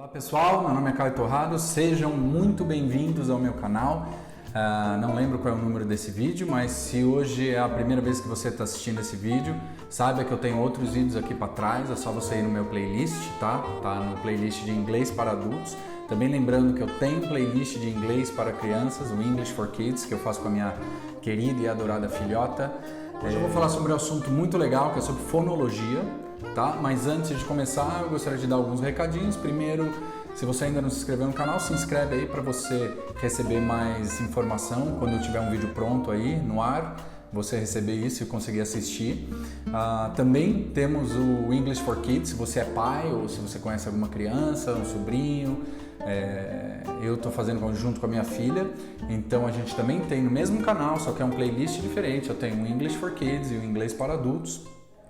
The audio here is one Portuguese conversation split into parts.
Olá pessoal, meu nome é Caio Torrado, sejam muito bem-vindos ao meu canal. Não lembro qual é o número desse vídeo, mas se hoje é a primeira vez que você está assistindo esse vídeo, saiba que eu tenho outros vídeos aqui para trás, é só você ir no meu playlist, tá? Tá no playlist de inglês para adultos. Também lembrando que eu tenho playlist de inglês para crianças, o English for Kids, que eu faço com a minha querida e adorada filhota. Hoje eu vou falar sobre um assunto muito legal, que é sobre fonologia, tá? Mas antes de começar, eu gostaria de dar alguns recadinhos. Primeiro, se você ainda não se inscreveu no canal, se inscreve aí para você receber mais informação quando eu tiver um vídeo pronto aí no ar, você receber isso e conseguir assistir. Também temos o English for Kids, se você é pai ou se você conhece alguma criança, um sobrinho. Eu estou fazendo junto com a minha filha, então a gente também tem no mesmo canal, só que é um playlist diferente. Eu tenho o English for Kids e o Inglês para Adultos.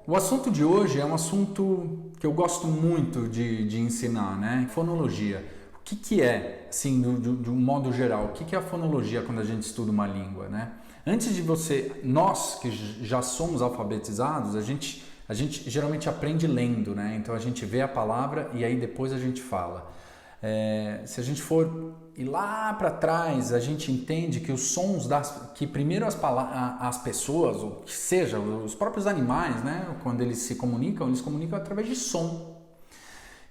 O assunto de hoje é um assunto que eu gosto muito de ensinar, né? Fonologia. O que é, assim, de um modo geral, o que é a fonologia quando a gente estuda uma língua, né? Antes de nós que já somos alfabetizados, a gente geralmente aprende lendo, né? Então a gente vê a palavra e aí depois a gente fala. Se a gente for ir lá para trás, a gente entende que os sons que primeiro as pessoas, ou que seja, os próprios animais, né, quando eles comunicam através de som.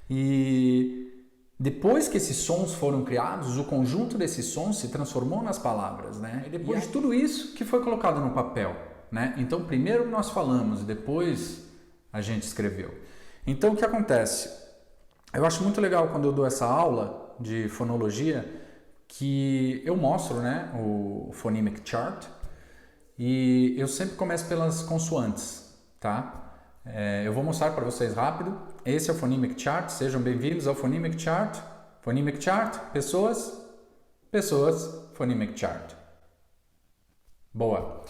E depois que esses sons foram criados, o conjunto desses sons se transformou nas palavras, né? E depois de tudo isso que foi colocado no papel, né? Então primeiro nós falamos, depois a gente escreveu. Então o que acontece? Eu acho muito legal quando eu dou essa aula de fonologia que eu mostro, né, o Phonemic Chart, e eu sempre começo pelas consoantes, tá? Eu vou mostrar para vocês rápido. Esse é o Phonemic Chart, sejam bem-vindos ao Phonemic Chart. Phonemic Chart, pessoas, Phonemic Chart. Boa.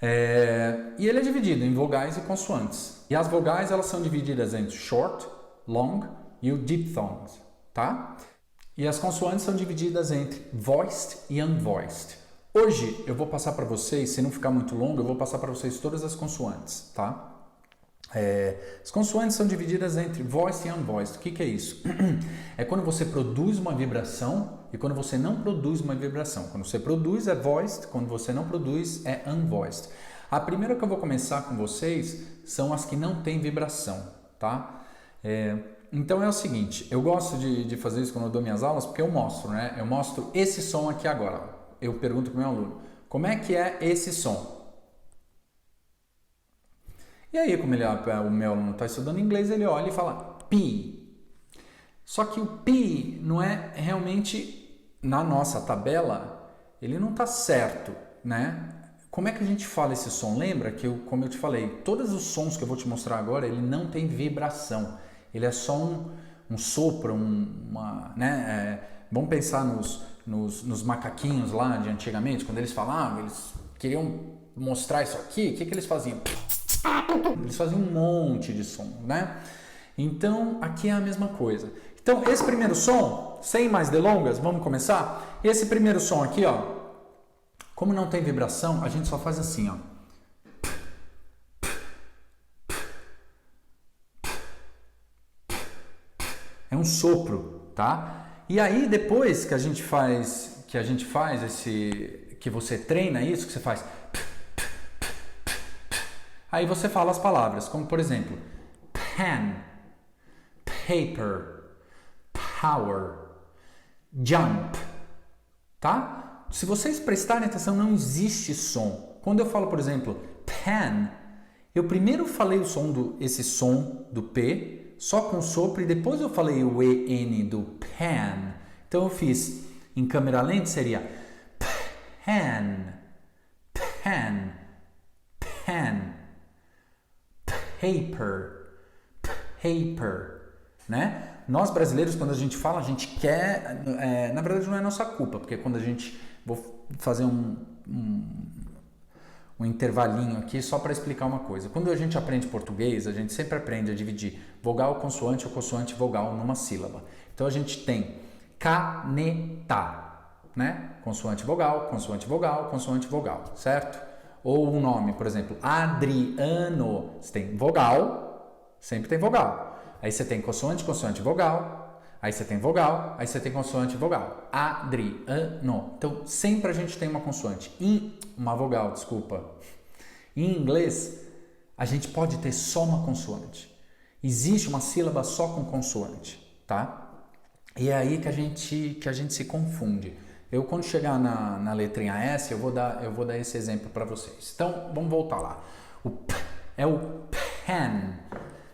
E ele é dividido em vogais e consoantes. E as vogais elas são divididas entre short, long e o diphthongs, tá? E as consoantes são divididas entre voiced e unvoiced. Hoje eu vou passar para vocês, se não ficar muito longo, eu vou passar para vocês todas as consoantes, tá? As consoantes são divididas entre voiced e unvoiced. O que é isso? É quando você produz uma vibração e quando você não produz uma vibração. Quando você produz é voiced, quando você não produz é unvoiced. A primeira que eu vou começar com vocês são as que não têm vibração, tá? Então é o seguinte, eu gosto de fazer isso quando eu dou minhas aulas porque eu mostro, né? Eu mostro esse som aqui agora. Eu pergunto para o meu aluno, como é que é esse som? E aí, como o meu aluno está estudando inglês, ele olha e fala P. Só que o P não é realmente, na nossa tabela, ele não está certo, né? Como é que a gente fala esse som? Lembra que, como eu te falei, todos os sons que eu vou te mostrar agora, ele não tem vibração. Ele é só um sopro, né? Vamos pensar nos macaquinhos lá de antigamente, quando eles falavam, eles queriam mostrar isso aqui, o que eles faziam? Eles faziam um monte de som, né? Então, aqui é a mesma coisa. Então, esse primeiro som, sem mais delongas, vamos começar? Esse primeiro som aqui, ó, como não tem vibração, a gente só faz assim, ó. É um sopro, tá? E aí depois que a gente faz que você treina isso, que você faz, aí você fala as palavras, como por exemplo, pen, paper, power, jump, tá? Se vocês prestarem atenção, não existe som. Quando eu falo, por exemplo, pen, eu primeiro falei esse som do P, só com sopro, e depois eu falei o EN do pen. Então eu fiz, em câmera lenta seria pen, pen, pen, paper, paper, né? Nós brasileiros, quando a gente fala, a gente quer, na verdade não é nossa culpa, porque quando vou fazer um intervalinho aqui só para explicar uma coisa. Quando a gente aprende português, a gente sempre aprende a dividir vogal, consoante ou consoante, vogal numa sílaba. Então a gente tem caneta, né? Consoante, vogal, consoante, vogal, consoante, vogal, certo? Ou um nome, por exemplo, Adriano, você tem vogal, sempre tem vogal. Aí você tem consoante, consoante, vogal. Aí você tem vogal, aí você tem consoante e vogal. Adriano. Então, sempre a gente tem uma consoante. Uma vogal, desculpa. Em inglês, a gente pode ter só uma consoante. Existe uma sílaba só com consoante, tá? E é aí que a gente se confunde. Eu, quando chegar na letrinha S, eu vou dar esse exemplo para vocês. Então, vamos voltar lá. O P é o pen.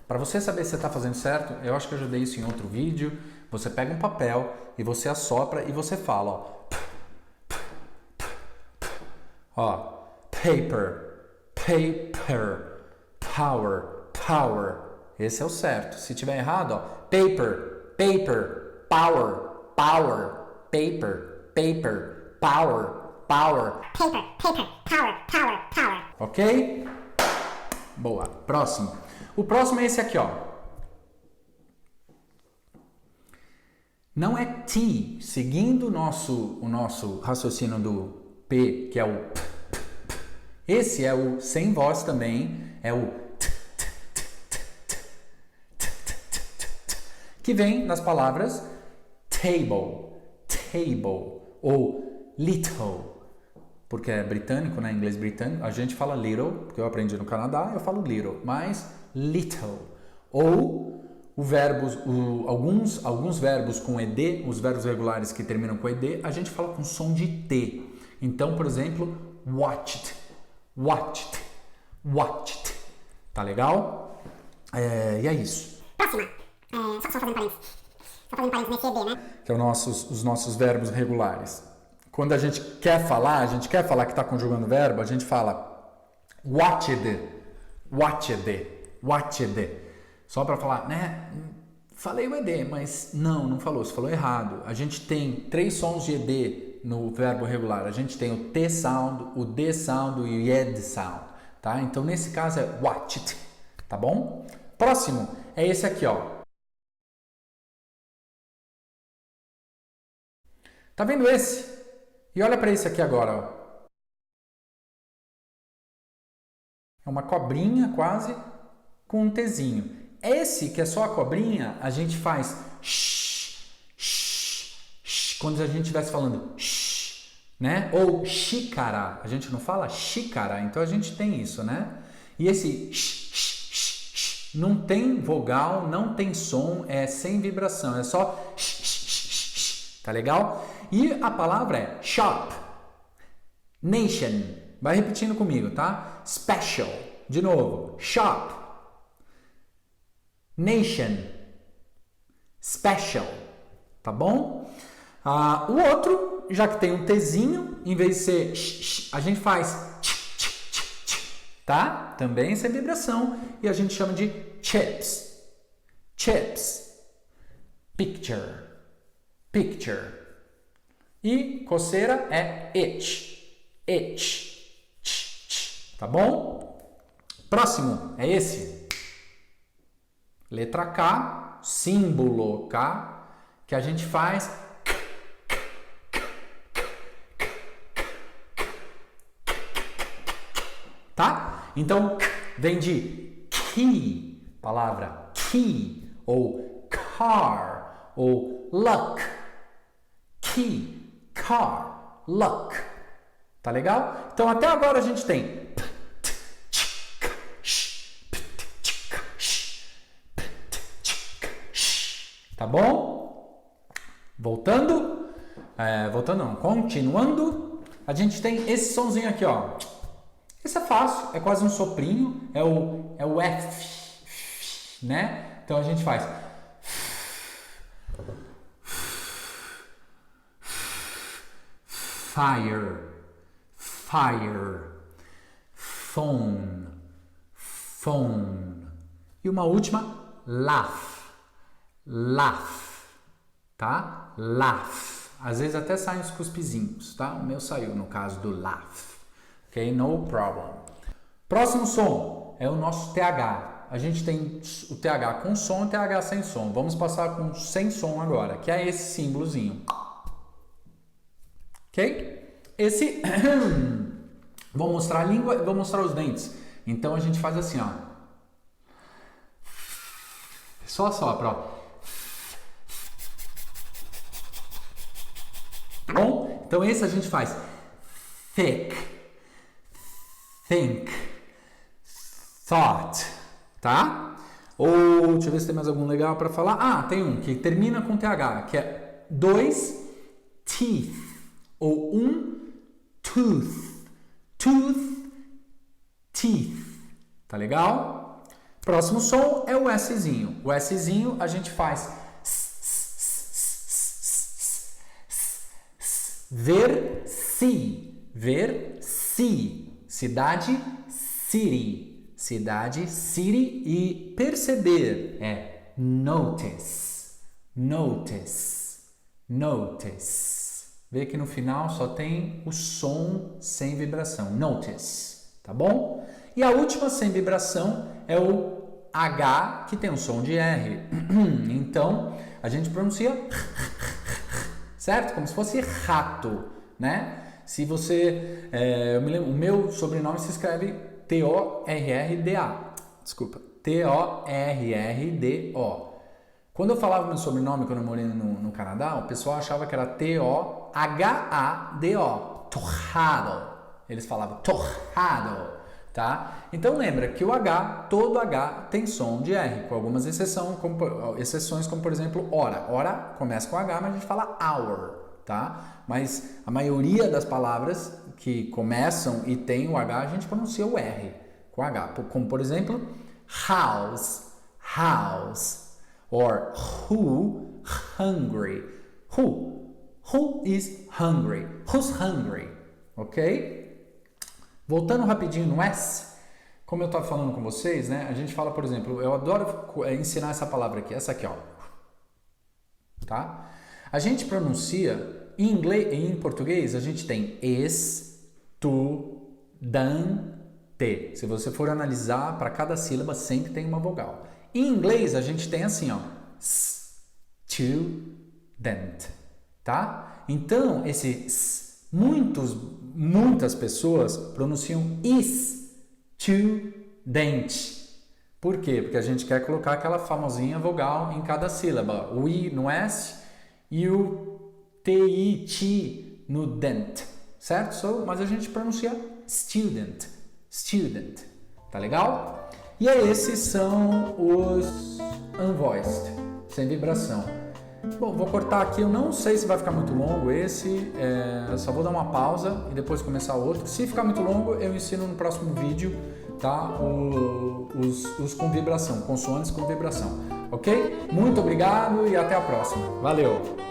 Para você saber se você está fazendo certo, eu acho que eu já dei isso em outro vídeo. Você pega um papel e você assopra e você fala, ó. P, p, p, p. Ó, paper, paper, power, power. Esse é o certo. Se tiver errado, ó, paper, paper, power, power, paper, paper, power, power. Paper, paper, power, power, power. Ok? Boa. Próximo. O próximo é esse aqui, ó. Não é T, seguindo o nosso raciocínio do P, que é o P, P, P. Esse é o sem voz também, é o T, T, T, T, T, T, T, T, T, que vem das palavras table, table, ou little, porque é britânico, né? Inglês britânico. A gente fala little, porque eu aprendi no Canadá, eu falo little, mas little. Ou alguns verbos com ed, os verbos regulares que terminam com ed, a gente fala com som de T. Então, por exemplo, watched, watched, watched. Tá legal? E é isso. Próxima. Só fazendo parênteses. Só fazendo parênteses nesse ED, né? Que é os nossos verbos regulares. Quando a gente quer falar que está conjugando verbo, a gente fala watched, watched, watched. Só para falar, né? Falei o ED, mas não falou, você falou errado. A gente tem 3 sons de ED no verbo regular. A gente tem o T sound, o D sound e o ED sound, tá? Então, nesse caso é watched, tá bom? Próximo é esse aqui, ó. Tá vendo esse? E olha para esse aqui agora, ó. É uma cobrinha quase com um Tzinho. Esse que é só a cobrinha, a gente faz shh, shh, shh, quando a gente estivesse falando shh, né? Ou xícara, a gente não fala xícara, então a gente tem isso, né? E esse shh, shh, shh, shh, não tem vogal, não tem som, é sem vibração, é só shh, shh, shh, shh, tá legal? E a palavra é shop, nation, vai repetindo comigo, tá? Special, de novo, shop, nation, special, tá bom? O outro, já que tem um Tzinho, em vez de ser sh, a gente faz tá? Também sem vibração e a gente chama de chips, chips, picture, picture. E coceira é itch, itch, tá bom? Próximo é esse. Letra K, símbolo K, que a gente faz tá? Então, vem de key, palavra key, ou car, ou luck. Key, car, luck. Tá legal? Então, até agora a gente tem tá bom? Voltando não, continuando, a gente tem esse sonzinho aqui, ó. Esse é fácil, é quase um soprinho, é o F, né? Então a gente faz fire, fire, phone, phone. E uma última, laugh, laugh, tá? Laugh. Às vezes até saem os cuspizinhos, tá? O meu saiu no caso do laugh. Ok? No problem. Próximo som é o nosso TH. A gente tem o TH com som e o TH sem som. Vamos passar com sem som agora, que é esse símbolozinho. Ok? Esse... Vou mostrar a língua e vou mostrar os dentes. Então a gente faz assim, ó. Só assopra, ó. tá bom? Então esse a gente faz thick, think, thought, tá? Ou, deixa eu ver se tem mais algum legal para falar. Ah, tem um que termina com TH, que é 2 teeth, ou tooth, tooth, teeth, tá legal? Próximo som é o Szinho. O Szinho a gente faz ver-se, cidade, city e perceber é notice. Vê que no final só tem o som sem vibração, notice, tá bom? E a última sem vibração é o H, que tem um som de R. Então, a gente pronuncia certo? Como se fosse rato, né? Se você... eu me lembro, o meu sobrenome se escreve T-O-R-R-D-A. Desculpa. T-O-R-R-D-O. Quando eu falava meu sobrenome, quando eu morei no Canadá, o pessoal achava que era T-O-H-A-D-O. Torrado. Eles falavam torrado, tá? Então lembra que o H, todo H tem som de R, com algumas exceções, como por exemplo hora. Hora começa com H, mas a gente fala hour, tá? Mas a maioria das palavras que começam e tem o H, a gente pronuncia o R com H. Como por exemplo, house, or who, hungry. Who is hungry? Who's hungry? Ok? Voltando rapidinho no S, como eu estava falando com vocês, né? A gente fala, por exemplo, eu adoro ensinar essa palavra aqui, essa aqui, ó. Tá? A gente pronuncia, em inglês e em português, a gente tem estudante. Se você for analisar, para cada sílaba sempre tem uma vogal. Em inglês, a gente tem assim, ó, student, tá? Então, esse muitas pessoas pronunciam student. Por quê? Porque a gente quer colocar aquela famosinha vogal em cada sílaba. O I no S e o T-I-T no dent. Certo? Mas a gente pronuncia student. Tá legal? E esses são os unvoiced, sem vibração. Bom, vou cortar aqui, eu não sei se vai ficar muito longo esse, eu só vou dar uma pausa e depois começar outro. Se ficar muito longo, eu ensino no próximo vídeo, tá? Os com vibração, consoantes com vibração, ok? Muito obrigado e até a próxima. Valeu!